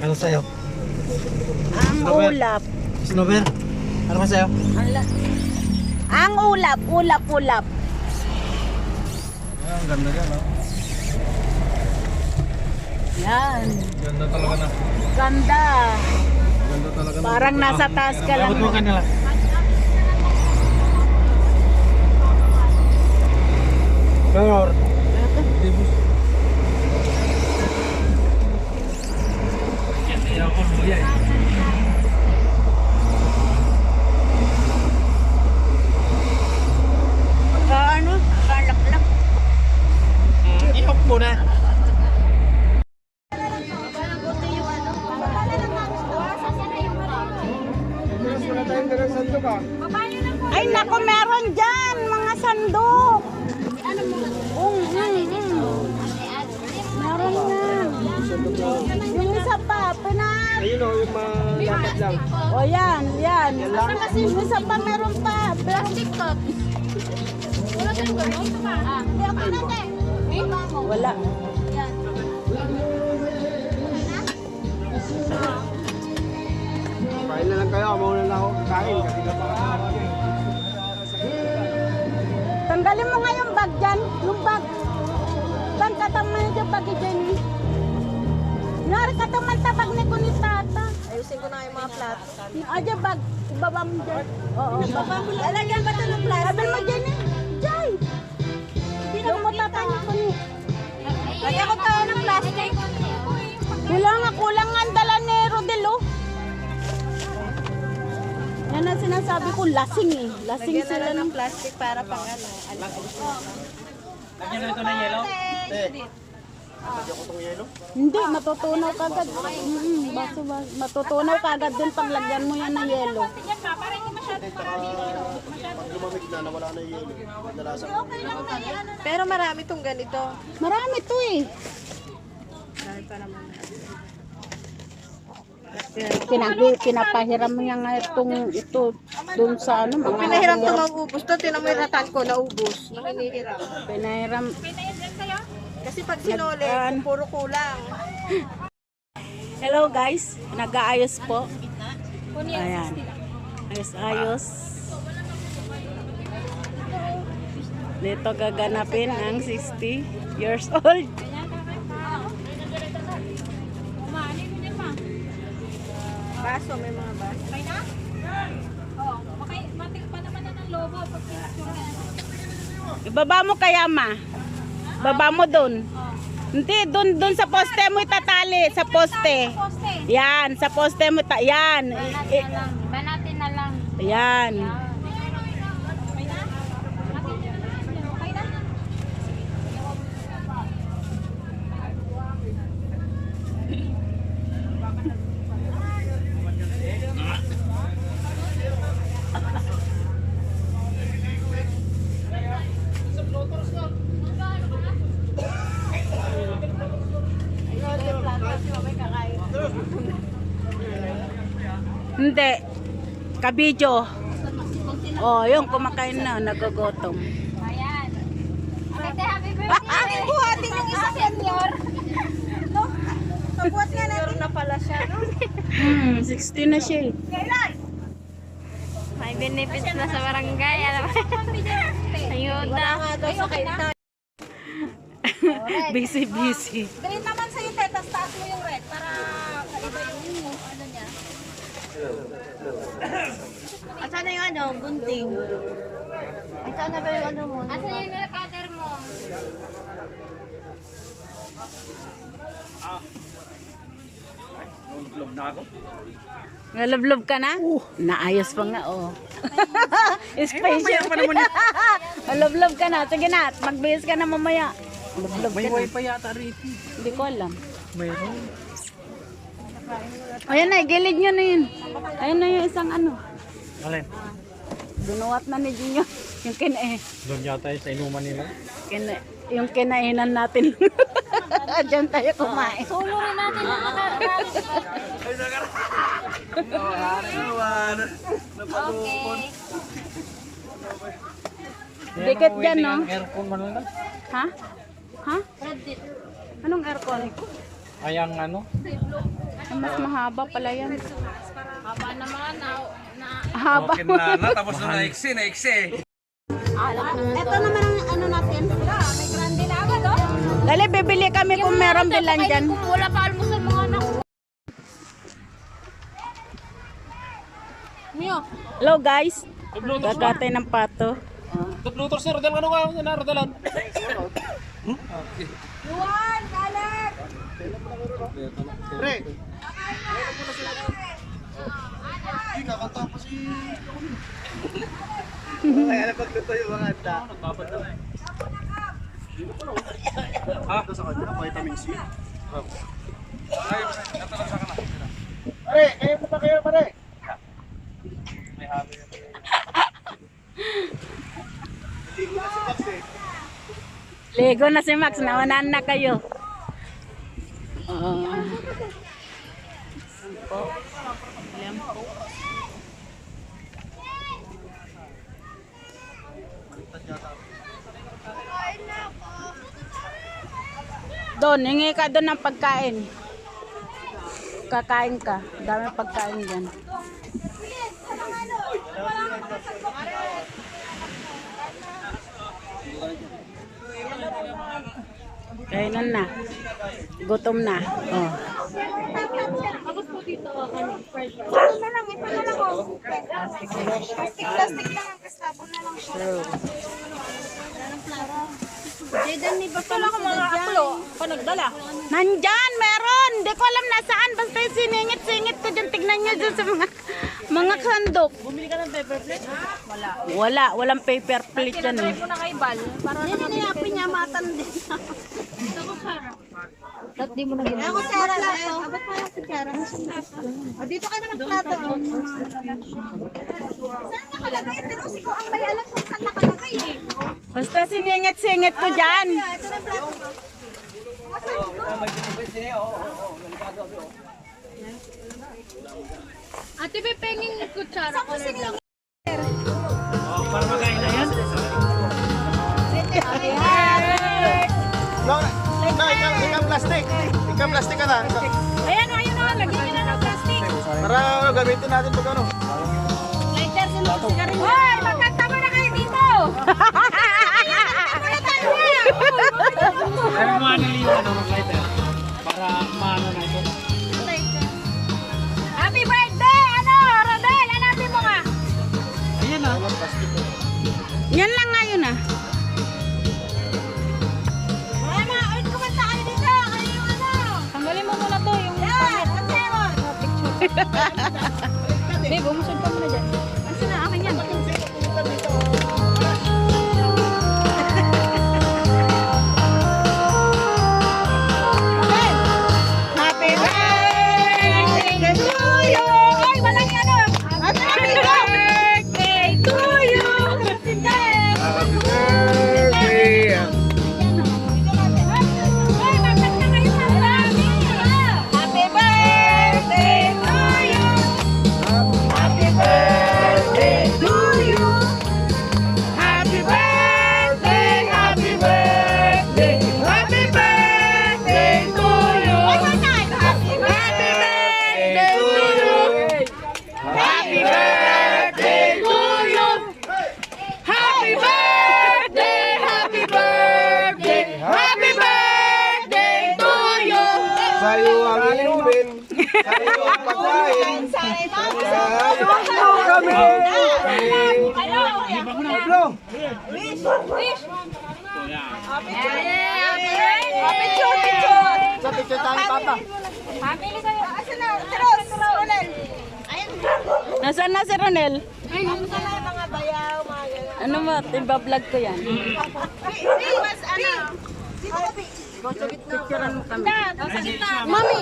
Ano sa'yo? Ang ulap. Snowber? Ano ba sa'yo? Ang ulap, ulap. Ang ganda ka, no? Yan. Ganda talaga na. Ganda. Ganda talaga na. Parang nasa taas ka lang. Abot mo kanila. Ganor. Ano? Kalak-lak. Ihok muna. Ay nako, meron dyan mga sandok. Meron na. Yung isa pa, pinag. Ayun o, yung malapit lang. O yan. Yung isa pa meron pa. Plastic cup. Wala. Kain na lang kayo, mauna lang ako kakain kasi Tanggalin mo nga yung bag dyan. Yung bag. Bang kataman yung bag dyan. Nari kataman tabag ni ko ni tata. Ayusin ko na yung mga plat. Aja bag. Ibaba mo dyan. Oo. Ibaba mo lang. Lalagyan ba ito ng plastic? Sabi mo dyan eh. Jay. Yung mo tatanya ko ni. Lagyan ko tayo ng plastic. Kulang ang dala ni Rodelo. Yan ang sinasabi ko, lasing eh. Lasing Lagyan na sila lang ng ng plastic para pang ano. Lagyan na ito ng yelo? Hindi, matutunaw kagad. Baso. Matutunaw kagad din pag lagyan mo yan ng yelo. Pag lumamig na, nawala na yung yelo. Kadalasan. Pero marami tong ganito. Marami to eh. Dahil pa naman. Pinapahiram niya nga ito dun sa ano. Mga Pinahiram to maubos to. Tinan mo yung ratan ko, naubos. Nang hinihiram. Pinahiram. Kasi pag sinole, puro kulang. Hello guys, nag-aayos po. Ayan. Ayos. Dito gaganapin ang 60 years old. Baso, may mga baso. Ibaba mo kaya ma? Baba mo dun. Hindi, dun sa poste mo itatali. Sa poste. Yan, sa poste mo. Yan. Banatin na lang. Yan. Hindi. Kabidyo. Oh, yung kumakain na, nagugutom. Ayan. Ate, happy birthday. Buhatin yung isa senior. No? Pagbuhat nga natin. Na pala siya, no? 60 na siya eh. May benefits na sa barangay. Alam mo? Ayuda. Wala nga daw sa kaita. Busy. Green naman sa'yo, te. Tas taas mo yung red para iba yung ano niya. Asan na yung ano? Gunting. Asan na ba yung ano mo? Asan yung cutter mo? Nalablob ka na? Naayos pa nga, oh. Special. Nalablob ka na. Sige na, magbihis ka na mamaya. Nalablob ka na. May wifi yata rito. Hindi ko alam. Mayroon. Ayan na, gilid nyo na yun. Ayan na yung isang ano. Alin? Binuwat na ni Jinyo. Yung Doon yata sa inuman nila. yung kinainan natin. Diyan tayo kumain. Sulo rin natin yung Okay. Dikit dyan, no? Aircon man lang. Ha? Ha? Anong aircon? Ay, ang ano? Mas mahaba pala yan. Haba naman. Haba. Okay na, tapos na naiksi. Ito naman ang ano natin. May grande na agad, oh. Dali, bibili kami kung meron bilan dyan. Wala pa almusal mga anak. Hello guys. Gagatay ng pato. Duplutor sir, dahil ano ka na rodalan? Luan, kalat. Pre, Ligo na si Max, naunahan na kayo. Doon, hingi ka doon ng pagkain. Kakain ka. Dami pagkain dyan. Kainan na. Gutom na. Oh. Ito na lang, oh. Plastic lang ang kasabon na lang siya. Jaydan, may ba pala mga aklo? Panagdala. Nandyan, meron. Hindi ko alam nasaan. Basta yung siningit-singit ko dyan. Tignan nyo dyan sa mga sandok. Bumili ka ng paper plate? Wala. Walang paper plate dyan eh. Ito na kay Bal. Hindi na yung pinyamatan din. Ba't di mo na ginawa? Ako, Sarah. Ba't pala si Sarah? Dito ka na ng plato. Saan nakalagay? Tinusi ko ang may alam kung saan nakalagay eh. Basta siningit-singit ko dyan. Ito na plato. Ate, may penging kutsara ko na lang. Para magain na yan. Ikang plastic. Ikang plastic ka na. Ayan na, lagyan nyo na ng plastic. Para gamitin natin pag ano. Lighter, sigarilyo. Hoy, magkantama na kayo dito. Kaya mo aniliwan ng lighter. Para maano na ito. Happy birthday, Rodel, hanapin mo nga. Ayan ah. Yan lang ngayon ah. Mama, ulit kumanta kayo dito. Kayo yung ano. Tanggalin mo muna to. Yung Yan, Sanseron. babe, umusog ka muna dyan. Ano na, akin yan. Happy birthday to you. Ay, walang ano. Happy birthday to you. Happy birthday. Ay, magkanta kayo sa marami. Happy birthday to you. Happy birthday to you. Happy birthday, happy birthday. Happy birthday to you. Happy birthday to you. Happy birthday to you. Happy birthday, happy birthday. Happy birthday to you. Sa'yo ang inumin. Sa'yo ang pagkain. Sa'yo kami. Pablo. Sa picture tayo, Papa. Family kayo. Asan na? Tiros. Ronel. Ayun. Nasaan na si Ronel? Ay, kamusta na yung mga bayaw, mga gano'n? Ano mo? Iba-vlog ko yan. Mas ano? Dito ka, Pi. Picturean mo kami. Mami.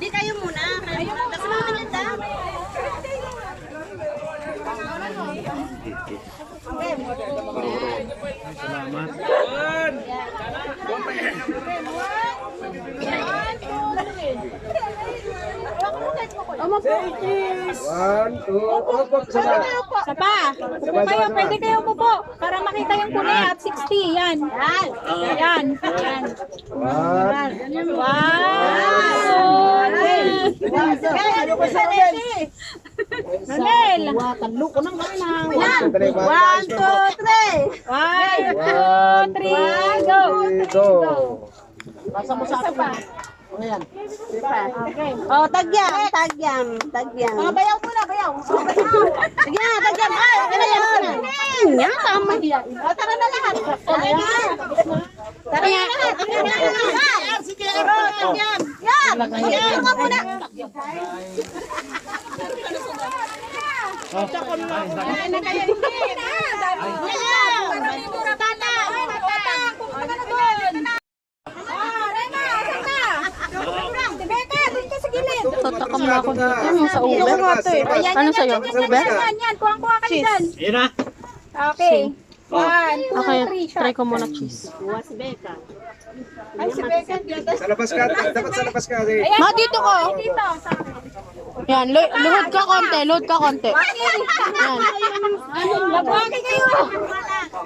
Di kayo muna. Tapos mga maganda. One, two, opo, sama. Sapa. Upo kayo, pwede kayo umupo para makita yung kulay at 60. Yan. Yan. Yan. One. Nonel. Talo ko ng kanang. Yan. 1, 2, 3. 1, 2, 3, go. Go. Pasa mo sa akin. Ayan. Okay. Oh, tagyam. Mga bayaw muna, bayaw. Sige na, tagyam. Ay, okay na yan. Yan, tama yan. Oh, tara na lahat. Tara na lahat. Sige, tagyam. Yan. Yan, nga muna. Yan na kayo. Tatakam na ako dito yung sa Uber. Ano sa'yo? Uber? Yan, kuha ka dyan. Yun na. Okay. 1, 2, Okay, 3, try ko muna cheese. Ay, si Becca. Sa labas ka. Dapat sa labas ka. Ma, dito ko. Dito. Yan, luhod ka konti, load ka konti. Yan. Labuhagi kayo.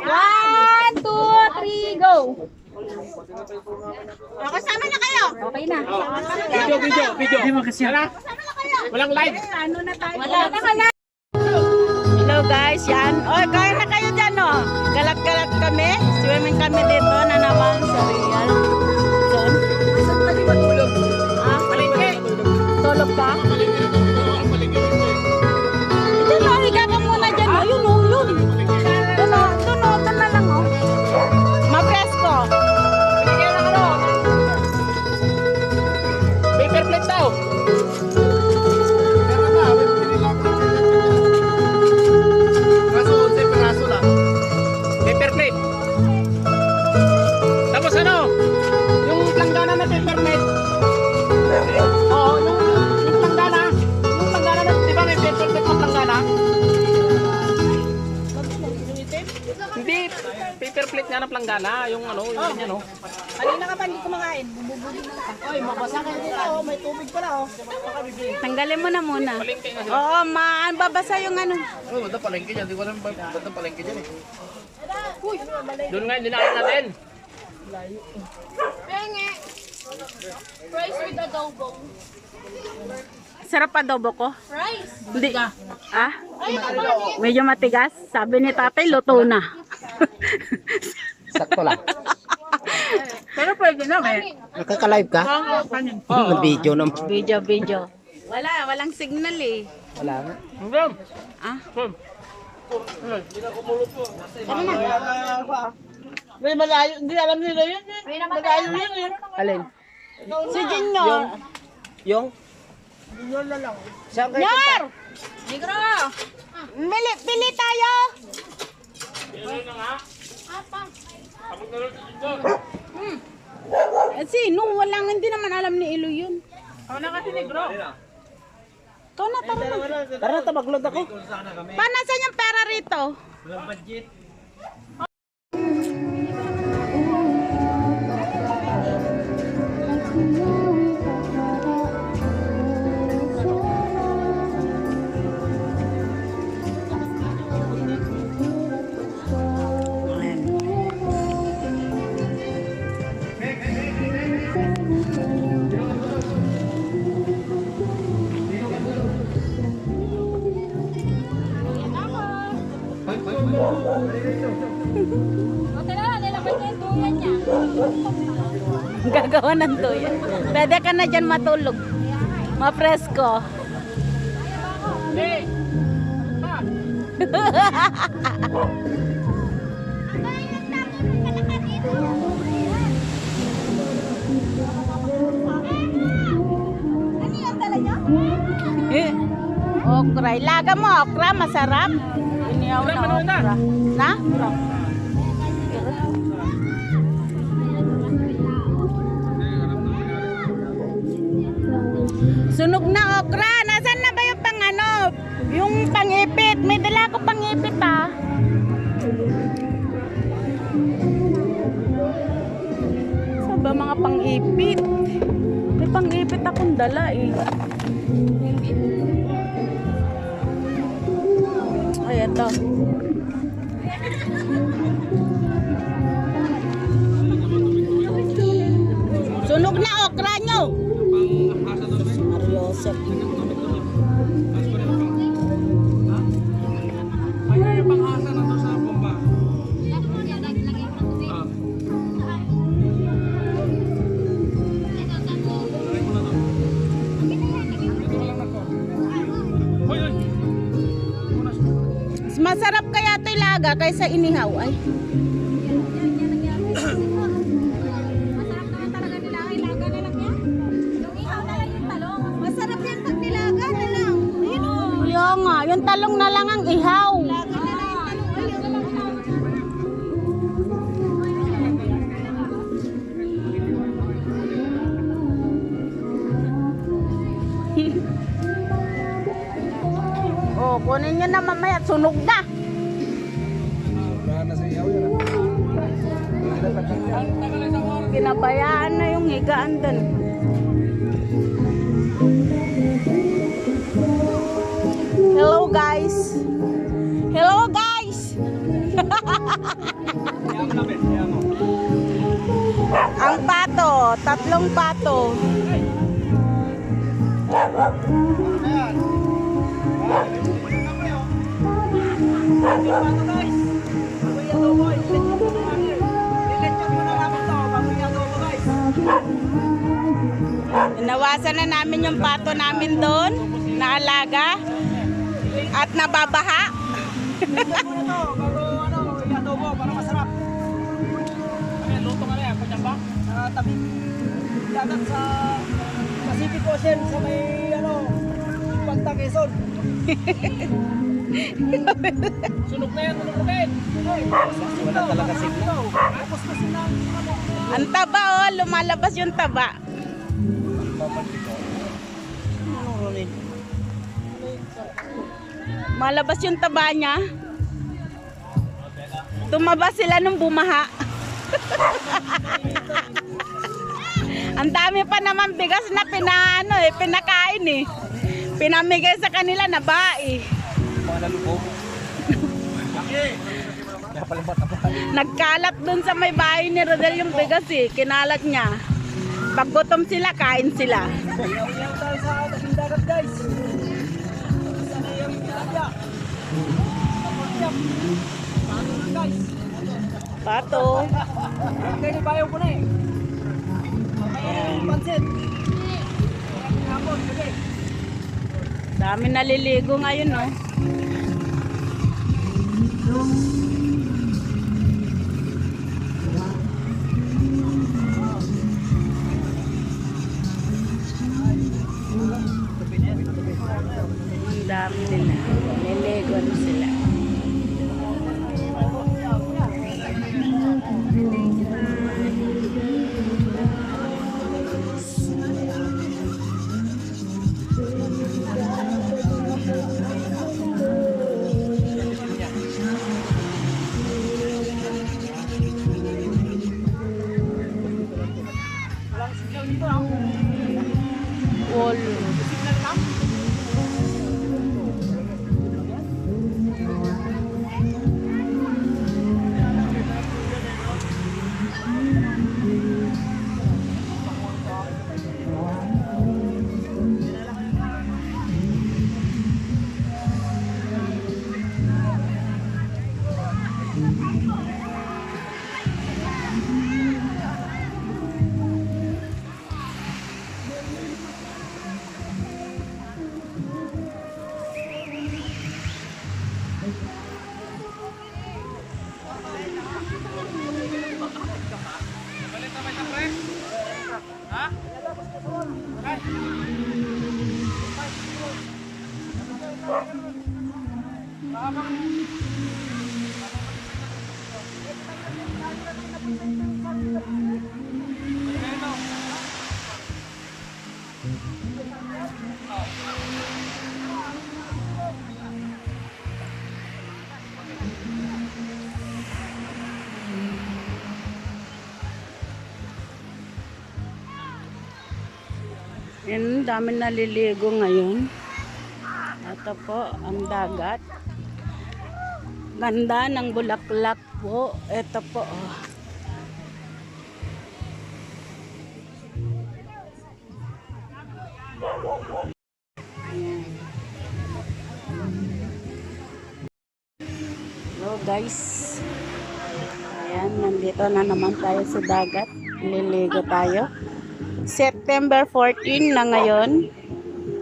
1, 2, 3, go. Kasama na kayo. Okay na. Video. Hindi mo kasi. Walang live. Ano na tayo? Wala na. Hello guys, yan. Oy, kain na kayo dyan, oh. Galat-galat kami. Swimming kami dito na naman sa Real Zone. Saan pwede matulog? Ah, Palengke. tulog ka? Ito na, higa ka muna dyan, oh. Yun, oh, yun. Doon na lang, oh. Ma-presko. Binigyan ng ano? Paper plate daw. Meron na. Kaso 11 peraso lang. Paper plate. Tapos ano? Yung planggana na paper plate. Oo, yung planggana. Yung planggana na, di ba may paper plate na planggana? Hindi, paper plate nga na planggana. Yung ano, yung ganyan, no? Tanggalin mo na muna. Palengke nga. Oo, babasa yung ano. Oh, basta palengke dyan. Di ko alam basta palengke dyan eh. Doon nga, dinahin natin. Rice with adobo. Sarap adobo ko. Rice? Hindi. Ah? Medyo matigas. Sabi ni tatay, luto na. Sakto lang. Pero pwede na, eh. Nakaka-live ka? Video naman. Video. Walang signal eh. Wala nga. Hanggang. Ah? May malayo. Hindi alam nila yun. Malayo yun. Alin? Si Junior. Yung? Saan kayo? Junior! Pili tayo. Sino? Hindi naman alam ni Ilo yun. Ako na kasi negro. Ikaw na, tara na. Tara na, mag-load ako. Paano saan yung pera rito? Walang budget. Gagawa ng tuyo. Pwede ka na dyan matulog. Ma-presko. Hey! Ano yung dala niyo? Okra. Ilaga mo okra. Masarap. Iniyaw na okra. Na? Sunog na okra. Nasaan na ba yung pang ano? Yung pangipit. May dala ko pangipit ah. Saan ba mga pangipit? May pangipit akong dala eh. Ay, ito. Sunog na okra nyo. Mariosep. Mas masarap kaya ito ilaga kaysa inihaw ay. Masarap naman talaga nilaga. Ilaga na lang yan. Yung ihaw na lang yung talong. Masarap yan pag nilaga na lang. Ayun o. Yung nga, yung talong na lang ang ihaw. Ilaga na lang yung talong. Ayun na lang. Oh, kunin nyo na mamaya, sunog na. Kinabayaan na yung higaan dun. Hello guys. Hello guys. Ang pato, 3 pato. Inawasan na namin yung pato namin doon, na alaga at nababaha. Para masarap. Ano, luto nga na yan, pagkamba? Tabing dagat sa Pacific Ocean sa may Pagta, Quezon. Sunog na yan, sunog na yan. Wala talaga signal. Tapos kasi na. Ang taba oh, lumalabas yung taba. Malabas yung taba niya. Tumaba sila nung bumaha. Ang dami pa naman bigas na pinakain eh. Pinamigay sa kanila na bae. Nagkalat dun sa may bahay ni Rodel yung bigas eh. Kinalat niya. Pag gutom sila, kain sila. Iyaw tayo sa tabing dagat, guys. Sa may tilapia. Guys. Pato. Kaya ni bayaw ko na eh. May pansit. Hapon, gabi. Dami naliligo ngayon oh. Ang dami nila. Naliligo na sila. Yan, dami naliligo ngayon. Ito po, ang dagat. Ganda ng bulaklak po. Ito po, oh. Ayan. Hello guys. Ayan, nandito na naman tayo sa dagat. Liligo tayo. September 14 na ngayon,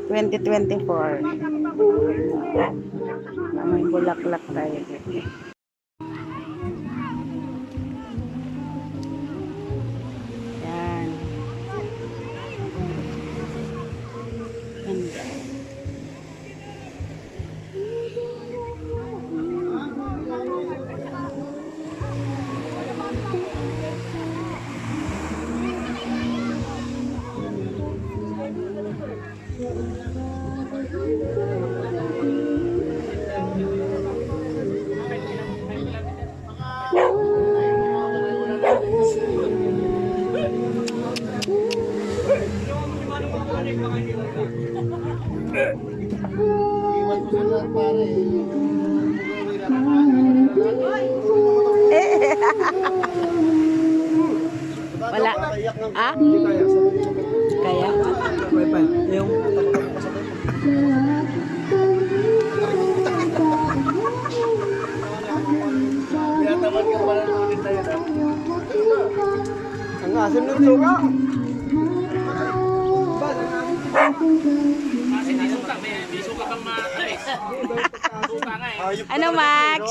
2024. May bulaklak tayo dito. Yan. Ganda. Wala. Ah? Kaya? Yung ang asim ng suka. Ano Max?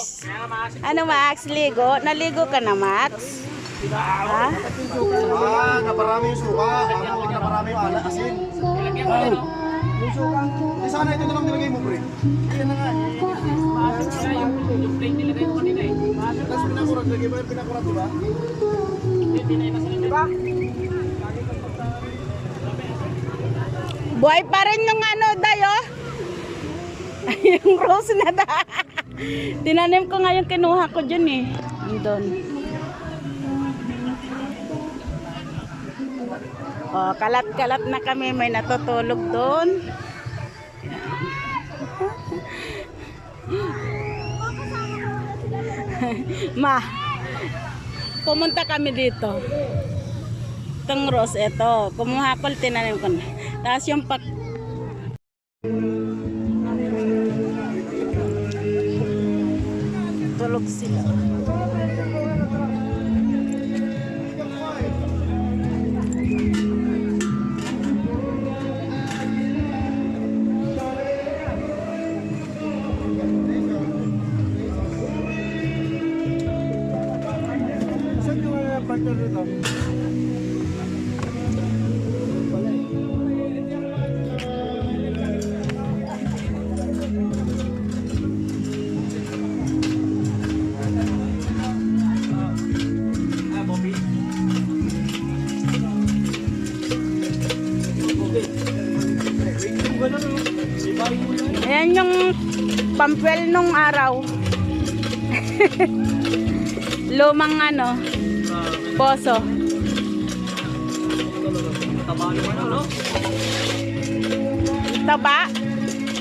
Ano Max? Ligo? Naligo ka na Max? Ha? Naparami yung suka. Naparami yung asin. Yung suka. Sana ito na lang nilagay mo, pre. Yan na nga. Yung plate nilagay mo kanina eh. Tapos pinakurat. Lagay mo yung pinakurat, diba? Diba? Buhay pa rin yung ano, Dayo? Yung rose na da. Tinanim ko nga yung kinuha ko dyan eh. Doon. Oh, kalat-kalat na kami. May natutulog doon. Ma, pumunta kami dito. Itong rose, ito. Kumuha ko, tinanim ko na. Tapos yung tulog sila. Saan yung partner nito? Ayan yung pampel nung araw. Lumang ano, poso. taba naman ano? Taba?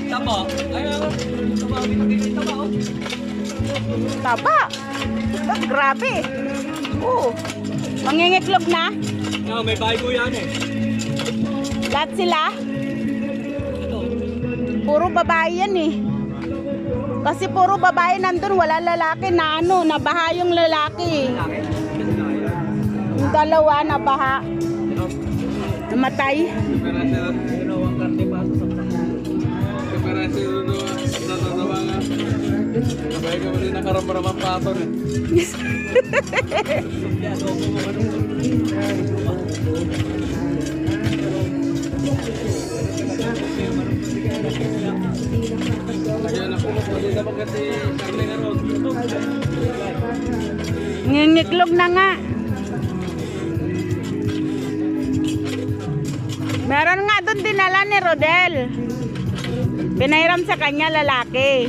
Taba? Ay, taba. Pinagiging taba oh. Taba? Oh, grabe. Oo. Mangingitlog na? May bahay ko yan eh. Lahat sila? Puro babae yan eh. Kasi puro babae nandun, wala lalaki na ano, nabaha yung lalaki. Yung dalawa nabaha. Namatay. Sabay ka mo rin nakaramdaman paton eh. Ngingiklog na nga. Meron nga doon dinala ni Rodel. Pinairam sa kanya lalaki.